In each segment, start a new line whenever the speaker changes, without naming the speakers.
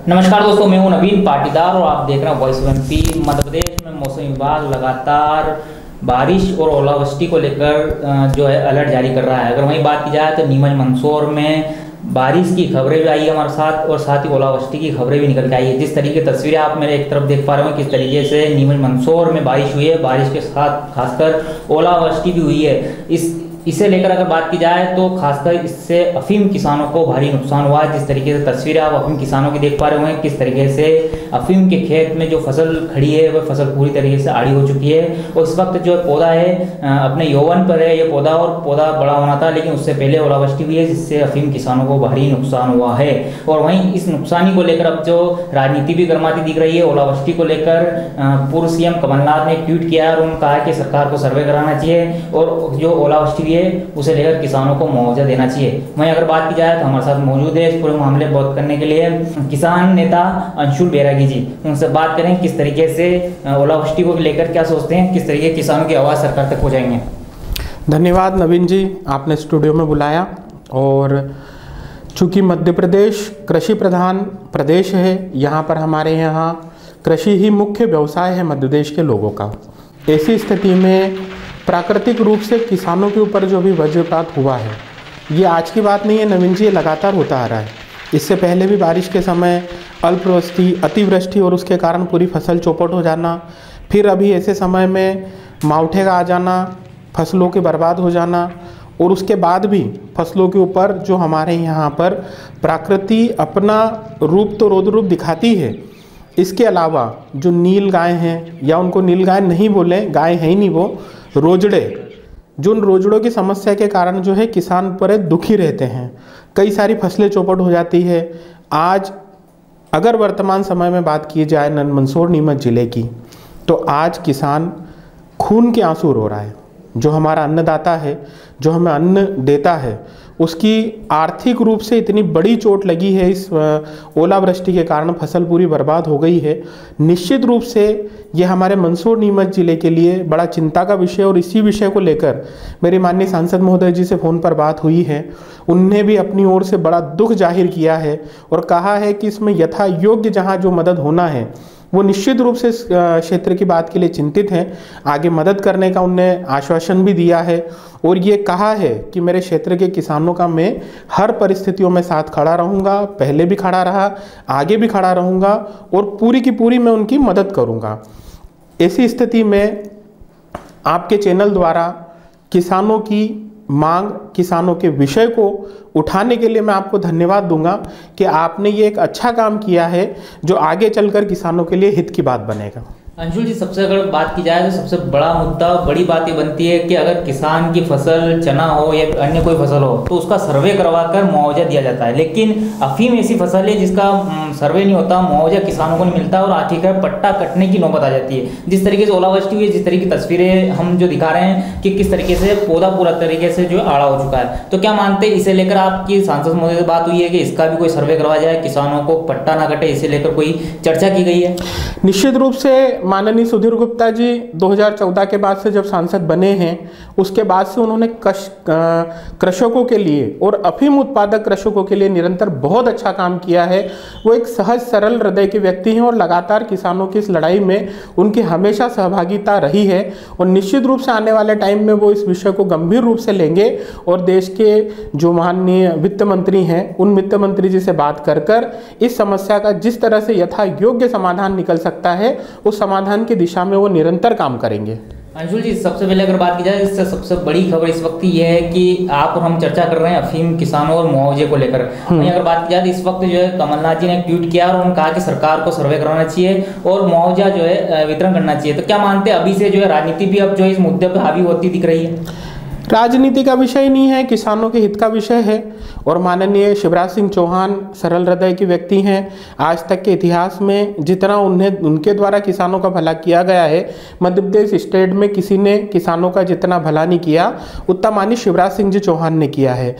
नमस्कार दोस्तों, मैं हूं नवीन पाटीदार और आप देख रहे हैं voice of MP. Madhya Pradesh में मौसम विभाग लगातार बारिश और ओलावृष्टि को लेकर जो है अलर्ट जारी कर रहा है। अगर वहीं बात की जाए तो नीमच मंदसौर में बारिश की खबरें भी आई है हमारे साथ और साथ ही ओलावृष्टि की खबरें भी निकल के आई है। जिस तरीके की तस्वीरें आप मेरे एक तरफ देख पा रहे हो किस तरीके से नीमच मंदसौर में बारिश हुई है, बारिश के साथ खासकर ओलावृष्टि भी हुई है। इसे लेकर अगर बात की जाए तो खासकर इससे अफीम किसानों को भारी नुकसान हुआ है। जिस तरीके से तस्वीरें आप अफीम किसानों की देख पा रहे होंगे किस तरीके से अफीम के खेत में जो फसल खड़ी है वह फसल पूरी तरीके से आड़ी हो चुकी है और इस वक्त जो पौधा है अपने यौवन पर है ये पौधा और पौधा बड़ा होना था, लेकिन उससे पहले ओलावृष्टि हुई है जिससे अफीम किसानों को भारी नुकसान हुआ है। और वहीं इस नुकसानी को लेकर अब जो राजनीति भी गर्माती दिख रही है। ओलावृष्टि को लेकर पूर्व सीएम कमलनाथ ने ट्वीट किया और उन्होंने कहा कि सरकार को सर्वे कराना चाहिए और जो ओलावृष्टि हुई है उसे लेकर किसानों को मुआवजा देना चाहिए। वहीं अगर बात की जाए तो हमारे साथ मौजूद है इस पूरे मामले पर बात करने के लिए किसान नेता अंशुल बैरागी जी। उनसे बात करें किस तरीके से ओलावृष्टि को लेकर क्या सोचते हैं, किस तरीके किसानों की आवाज़ सरकार तक पहुंचाएंगे।
धन्यवाद नवीन जी, आपने स्टूडियो में बुलाया। और चूँकि मध्य प्रदेश कृषि प्रधान प्रदेश है, यहाँ पर हमारे यहाँ कृषि ही मुख्य व्यवसाय है मध्य प्रदेश के लोगों का। ऐसी स्थिति में प्राकृतिक रूप से किसानों के ऊपर जो भी वज्रपात हुआ है ये आज की बात नहीं है नवीन जी, ये लगातार होता आ रहा है। इससे पहले भी बारिश के समय अल्पवृष्टि, अतिवृष्टि और उसके कारण पूरी फसल चौपट हो जाना, फिर अभी ऐसे समय में मावठे का आ जाना, फसलों के बर्बाद हो जाना और उसके बाद भी फसलों के ऊपर जो हमारे यहाँ पर प्रकृति अपना रूप तो रौद्र रूप दिखाती है। इसके अलावा जो नील गाय हैं, या उनको नील गाय नहीं बोले, गाय है ही नहीं, वो रोजड़े, जो उन रोजड़ों की समस्या के कारण जो है किसान बड़े दुखी रहते हैं। कई सारी फसलें चौपट हो जाती है। आज अगर वर्तमान समय में बात की जाए मंदसौर नीमच जिले की, तो आज किसान खून के आंसू रो रहा है। जो हमारा अन्नदाता है, जो हमें अन्न देता है, उसकी आर्थिक रूप से इतनी बड़ी चोट लगी है इस ओलावृष्टि के कारण, फसल पूरी बर्बाद हो गई है। निश्चित रूप से ये हमारे मंदसौर नीमच जिले के लिए बड़ा चिंता का विषय और इसी विषय को लेकर मेरी माननीय सांसद महोदय जी से फ़ोन पर बात हुई है। उनने भी अपनी ओर से बड़ा दुख जाहिर किया है और कहा है कि इसमें यथा योग्य जहाँ जो मदद होना है वो निश्चित रूप से इस क्षेत्र की बात के लिए चिंतित हैं। आगे मदद करने का उनने आश्वासन भी दिया है और ये कहा है कि मेरे क्षेत्र के किसानों का मैं हर परिस्थितियों में साथ खड़ा रहूँगा, पहले भी खड़ा रहा, आगे भी खड़ा रहूँगा और पूरी की पूरी मैं उनकी मदद करूँगा। ऐसी स्थिति में आपके चैनल द्वारा किसानों की मांग, किसानों के विषय को उठाने के लिए मैं आपको धन्यवाद दूंगा कि आपने ये एक अच्छा काम किया है जो आगे चलकर किसानों के लिए हित की बात बनेगा।
अंशुल जी, सबसे अगर बात की जाए तो सबसे बड़ा मुद्दा, बड़ी बात ये बनती है कि अगर किसान की फसल चना हो या अन्य कोई फसल हो तो उसका सर्वे करवाकर मुआवजा दिया जाता है, लेकिन अफीम ऐसी फसल है जिसका सर्वे नहीं होता, मुआवजा किसानों को नहीं मिलता और आखिरकार पट्टा कटने की नौबत आ जाती है। जिस तरीके से ओलावृष्टि हुई है, जिस तरीके की तस्वीरें हम जो दिखा रहे हैं कि किस तरीके से पौधा पूरा तरीके से जो आड़ा हो चुका है, तो क्या मानते हैं इसे लेकर आपकी सांसद महोदय से बात हुई है कि इसका भी कोई सर्वे करवाया जाए, किसानों को पट्टा ना कटे, इसे लेकर कोई चर्चा की गई है?
निश्चित रूप से माननीय सुधीर गुप्ता जी 2014 के बाद से जब सांसद बने हैं उसके बाद से उन्होंने कृषकों के लिए और अफीम उत्पादक कृषकों के लिए निरंतर बहुत अच्छा काम किया है। वो एक सहज सरल हृदय के व्यक्ति हैं और लगातार किसानों की इस लड़ाई में उनकी हमेशा सहभागिता रही है और निश्चित रूप से आने वाले टाइम में वो इस विषय को गंभीर रूप से लेंगे और देश के जो माननीय वित्त मंत्री हैं उन वित्त मंत्री जी से बात कर इस समस्या का जिस तरह से यथा योग्य समाधान निकल सकता है उस समाधान की दिशा में वो निरंतर काम करेंगे।
अंशुल जी, सबसे पहले अगर बात की जाए इससे सबसे बड़ी खबर इस वक्त ये है कि आप और हम चर्चा कर रहे हैं अफीम किसानों और मुआवजे को लेकर। वहीं अगर बात की जाए तो इस वक्त जो है कमलनाथ जी ने ट्वीट किया और उन्होंने कहा कि सरकार को सर्वे कराना चाहिए और मुआवजा जो है वितरण करना चाहिए। तो क्या मानते हैं अभी से जो है राजनीति भी अब जो इस मुद्दे पर हावी होती दिख रही है?
राजनीति का विषय नहीं है, किसानों के हित का विषय है और माननीय शिवराज सिंह चौहान सरल हृदय के व्यक्ति हैं। आज तक के इतिहास में जितना उनके द्वारा किसानों का भला किया गया है, मध्य प्रदेश स्टेट में किसी ने किसानों का जितना भला नहीं किया उतना माननीय शिवराज सिंह जी चौहान ने किया है।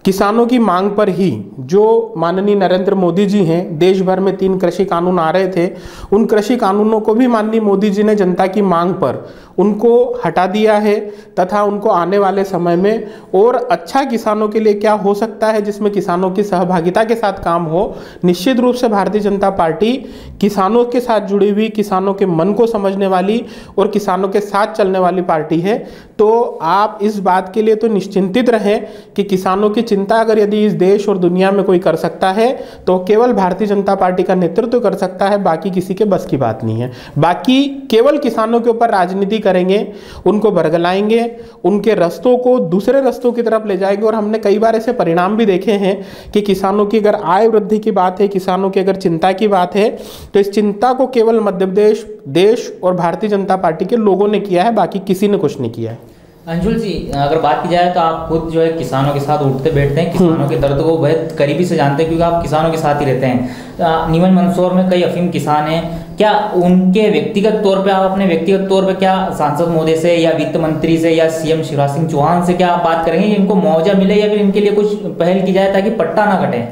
किसानों की मांग पर ही जो माननीय नरेंद्र मोदी जी हैं, देश भर में 3 कृषि कानून आ रहे थे, उन कृषि कानूनों को भी माननीय मोदी जी ने जनता की मांग पर उनको हटा दिया है तथा उनको आने वाले समय में और अच्छा किसानों के लिए क्या हो सकता है जिसमें किसानों की सहभागिता के साथ काम हो। निश्चित रूप से भारतीय जनता पार्टी किसानों के साथ जुड़ी हुई, किसानों के मन को समझने वाली और किसानों के साथ चलने वाली पार्टी है। तो आप इस बात के लिए तो निश्चिंतित रहें कि किसानों की चिंता अगर यदि इस देश और दुनिया में कोई कर सकता है तो केवल भारतीय जनता पार्टी का नेतृत्व कर सकता है, बाकी किसी के बस की बात नहीं है। बाकी केवल किसानों के ऊपर राजनीति करेंगे, उनको बरगलाएंगे, उनके रास्तों को दूसरे रास्तों की तरफ ले जाएंगे। और हमने कई बार ऐसे परिणाम भी देखे हैं कि किसानों की अगर आय वृद्धि की बात है, किसानों की अगर चिंता की बात है, तो इस चिंता को केवल मध्य प्रदेश देश और भारतीय जनता पार्टी के लोगों ने किया है, बाकी किसी ने कुछ नहीं किया है।
अंशुल जी, अगर बात की जाए तो आप खुद जो है किसानों के साथ उठते बैठते हैं, किसानों के दर्द को बहुत करीबी से जानते हैं, क्योंकि आप किसानों के साथ ही रहते हैं। नीमच मंदसौर में कई अफीम किसान हैं, क्या उनके व्यक्तिगत तौर पे आप अपने व्यक्तिगत तौर पे क्या सांसद महोदय से या वित्त मंत्री से या सीएम शिवराज सिंह चौहान से क्या आप बात करेंगे, इनको मुआवजा मिले या फिर इनके लिए कुछ पहल की जाए ताकि पट्टा ना कटे?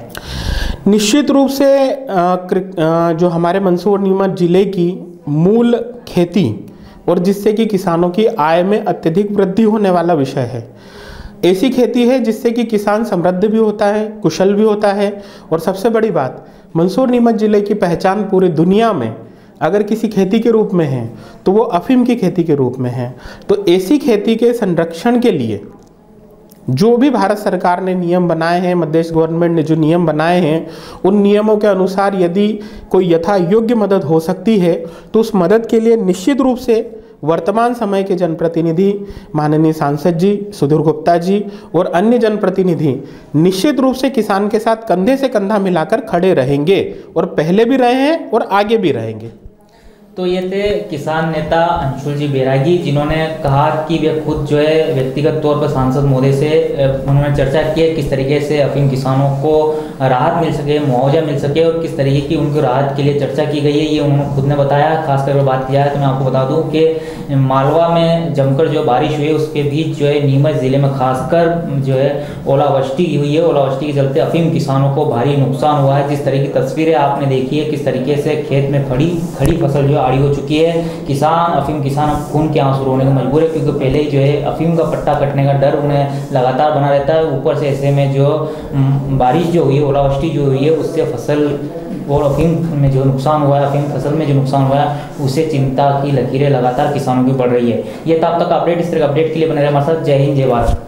निश्चित रूप से जो हमारे मंदसौर नीमच जिले की मूल खेती और जिससे कि किसानों की आय में अत्यधिक वृद्धि होने वाला विषय है, ऐसी खेती है जिससे कि किसान समृद्ध भी होता है, कुशल भी होता है। और सबसे बड़ी बात, मंदसौर नीमच जिले की पहचान पूरी दुनिया में अगर किसी खेती के रूप में है तो वो अफीम की खेती के रूप में है। तो ऐसी खेती के संरक्षण के लिए जो भी भारत सरकार ने नियम बनाए हैं, मध्य प्रदेश गवर्नमेंट ने जो नियम बनाए हैं, उन नियमों के अनुसार यदि कोई यथा योग्य मदद हो सकती है तो उस मदद के लिए निश्चित रूप से वर्तमान समय के जनप्रतिनिधि माननीय सांसद जी, सुधीर गुप्ता जी और अन्य जनप्रतिनिधि निश्चित रूप से किसान के साथ कंधे से कंधा मिलाकर खड़े रहेंगे और पहले भी रहे हैं और आगे भी रहेंगे।
तो ये थे किसान नेता अंशुल जी बैरागी, जिन्होंने कहा कि वे खुद जो है व्यक्तिगत तौर पर सांसद महोदय से उन्होंने चर्चा की है किस तरीके से अफीम किसानों को राहत मिल सके, मुआवजा मिल सके और किस तरीके की उनकी राहत के लिए चर्चा की गई है, ये उन्होंने खुद ने बताया। खासकर अगर बात की जाए तो मैं आपको बता दूं कि मालवा में जमकर जो बारिश हुई उसके बीच जो है नीमच ज़िले में खासकर जो है ओलावृष्टि हुई है। ओलावृष्टि के चलते अफीम किसानों को भारी नुकसान हुआ है। जिस तरह की तस्वीरें आपने देखी है, किस तरीके से खेत में खड़ी फसल जो आड़ी हो चुकी है, अफीम किसान अब खून के आंसू रोने को मजबूर है, क्योंकि पहले ही जो है अफीम का पट्टा कटने का डर उन्हें लगातार बना रहता है। ऊपर से ऐसे में जो बारिश जो हुई है, ओलावृष्टि जो हुई है, उससे फसल और अफीम में जो नुकसान हुआ है, अफीम फसल में जो नुकसान हुआ है, उससे चिंता की लकीरें लगातार किसानों की बढ़ रही है। ये था अब तक अपडेट। इस तरह अपडेट के लिए बने रहे हमारे साथ। जय हिंद, जय भारत।